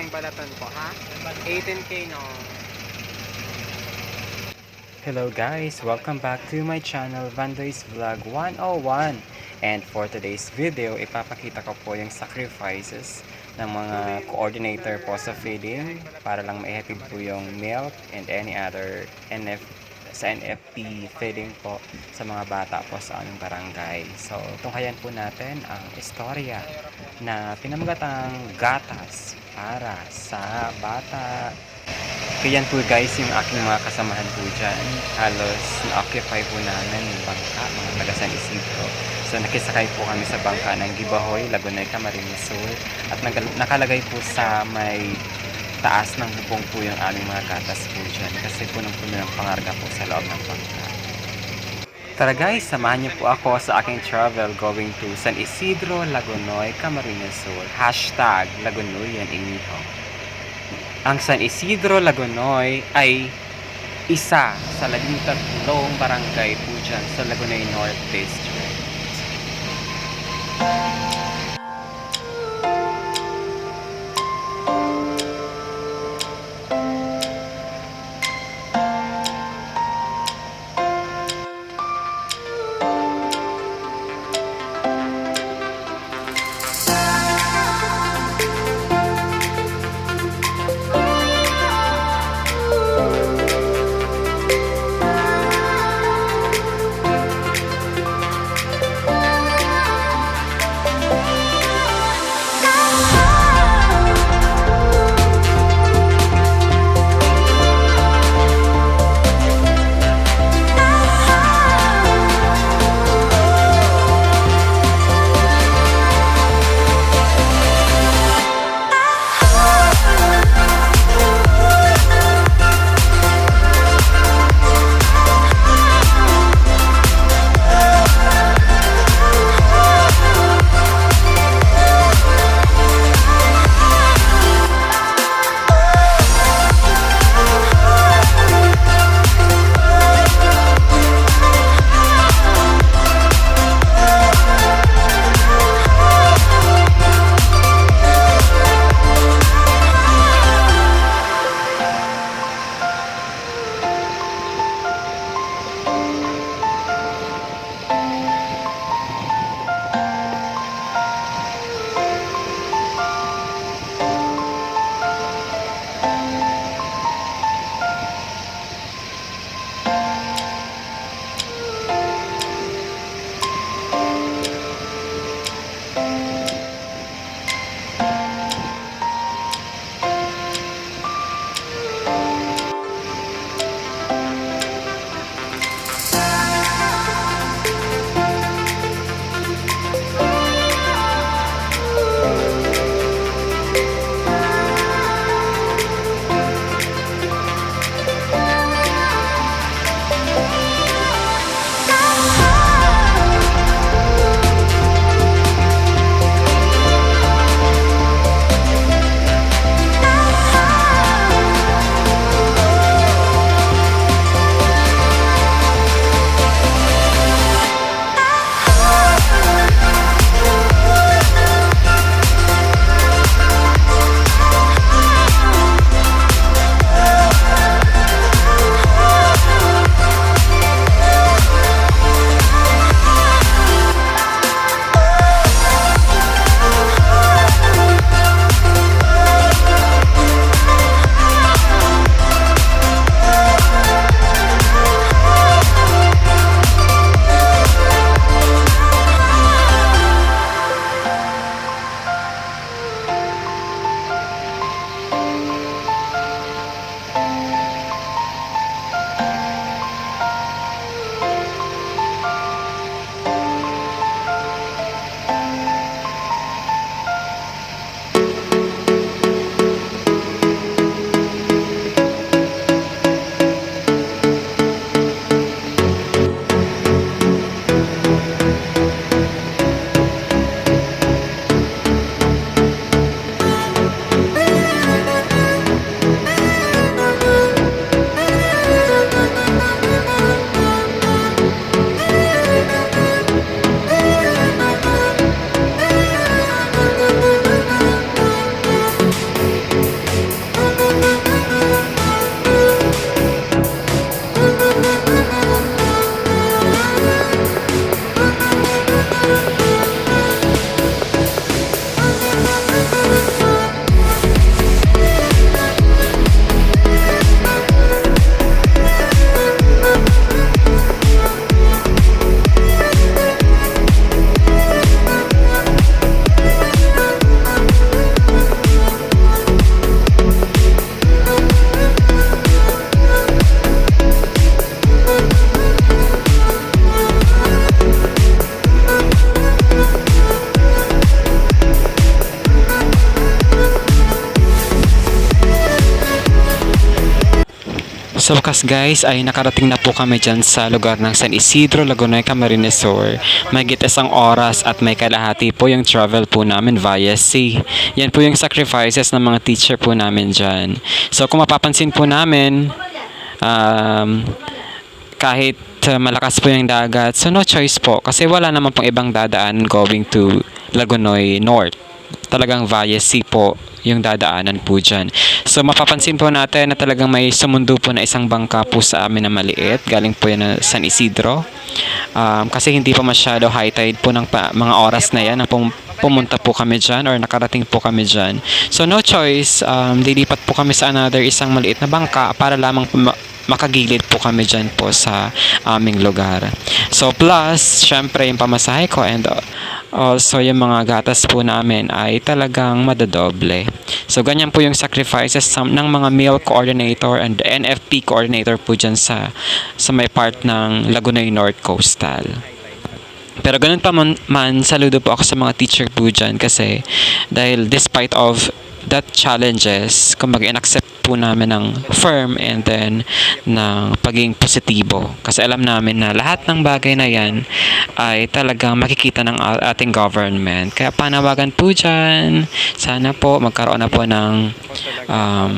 yung balatan ko, ha? 18K no. Hello guys, welcome back to my channel, Vandoy's Vlog 101. And for today's video, ipapakita ko po yung sacrifices ng mga coordinator po sa feeding para lang maihatid po yung milk and any other sa NFP feeding po sa mga bata po sa aming barangay. So, tunghayan po natin ang istorya na pinamagatang gatas para sa bata. Kaya yan po guys yung aking mga kasamahan po dyan. Halos na-occupy po namin yung bangka, mga taga San Isidro. So nakisakay po kami sa bangka ng Gibahoy, Lagunay, Camarines Sur. At nakalagay po sa may taas ng bubong po yung aming mga gatas po dyan. Kasi punong-puno ng pangarga po sa loob ng bangka. Tara guys, samahan niyo po ako sa aking travel going to San Isidro, Lagunoy, Camarines Sur. Hashtag Lagunoyan Iniho. Ang San Isidro, Lagunoy ay isa sa 13 barangay po dyan sa Lagunoy North District. Sa wakas guys ay nakarating na po kami dyan sa lugar ng San Isidro, Lagunoy, Camarines Sur. Mahigit isang oras at may kalahati po yung travel po namin via sea. Yan po yung sacrifices ng mga teacher po namin dyan. So kung mapapansin po namin, kahit malakas po yung dagat, so no choice po kasi wala naman pong ibang dadaan going to Lagunoy North. Talagang via sea po yung dadaanan po dyan. So mapapansin po natin na talagang may sumundo po na isang bangka po sa amin na maliit. Galing po yan na San Isidro. Kasi hindi pa masyado high tide po ng mga oras na yan na pumunta po kami dyan or nakarating po kami dyan. So no choice, lilipat po kami sa another isang maliit na bangka para lamang makagilid po kami dyan po sa aming lugar. So plus, syempre yung pamasahe ko and also yung mga gatas po namin ay talagang madadoble. So ganyan po yung sacrifices ng mga meal coordinator and NFP coordinator po dyan sa may part ng Lagunoy North Coastal. Pero ganun pa man, saludo po ako sa mga teacher po dyan kasi dahil despite of that challenges, kumbaga in-accept po namin ng firm and then ng pagiging positibo. Kasi alam namin na lahat ng bagay na yan ay talagang makikita ng ating government. Kaya panawagan po dyan, sana po magkaroon na po ng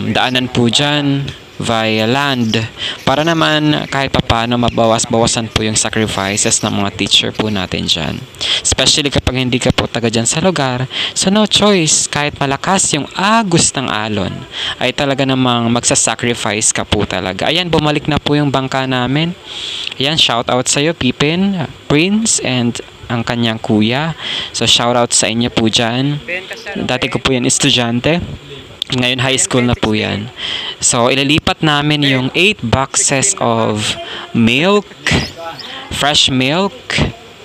daanan po dyan via land para naman kahit papaano mabawas-bawasan po yung sacrifices ng mga teacher po natin dyan. Especially kapag hindi ka po taga dyan sa lugar, so no choice, kahit malakas yung agos ng alon, ay talaga namang magsasacrifice ka po talaga. Ayan, bumalik na po yung bangka namin. Ayan, shout out sa'yo, Pipin, Prince, and ang kanyang kuya. So shout out sa inyo po dyan. Dati ko po yan estudyante. Ngayon high school na po yan. So ililipat namin yung 8 boxes of milk, fresh milk.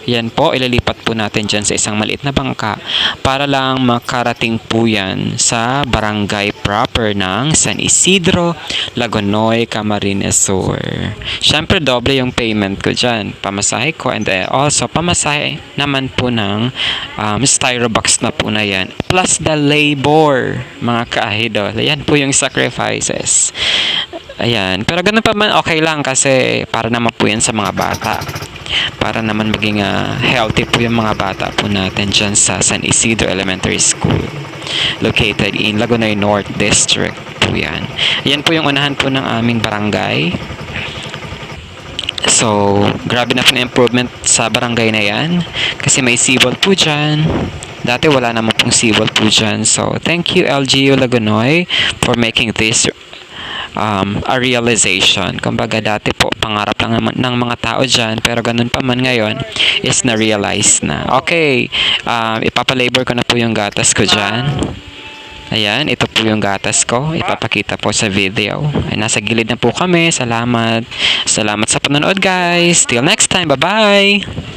Yan po, ililipat po natin dyan sa isang maliit na bangka para lang makarating po yan sa barangay proper ng San Isidro, Lagunoy, Camarines Sur. Siyempre, doble yung payment ko dyan. Pamasahe ko and also pamasahe naman po ng styrobox na po na yan. Plus the labor, mga kaahidol. Yan po yung sacrifices. Ayan. Pero ganun pa man, okay lang kasi para naman po yan sa mga bata. Para naman maging healthy po yung mga bata po natin dyan sa San Isidro Elementary School. Located in Lagunoy North District po yan. Yan po yung unahan po ng aming barangay. So, grabe na po na improvement sa barangay na yan. Kasi may seawall po dyan. Dati wala naman pong seawall po dyan. So, thank you LGU Lagunoy for making this a realization. Kumbaga dati po pangarap lang naman ng mga tao dyan pero ganun pa man ngayon is na-realize na. Okay, ipapalabor ko na po yung gatas ko dyan. Ayan, ito po yung gatas ko. Ipapakita po sa video. Ay, nasa gilid na po kami. Salamat. Salamat sa panonood guys. Till next time. Bye-bye.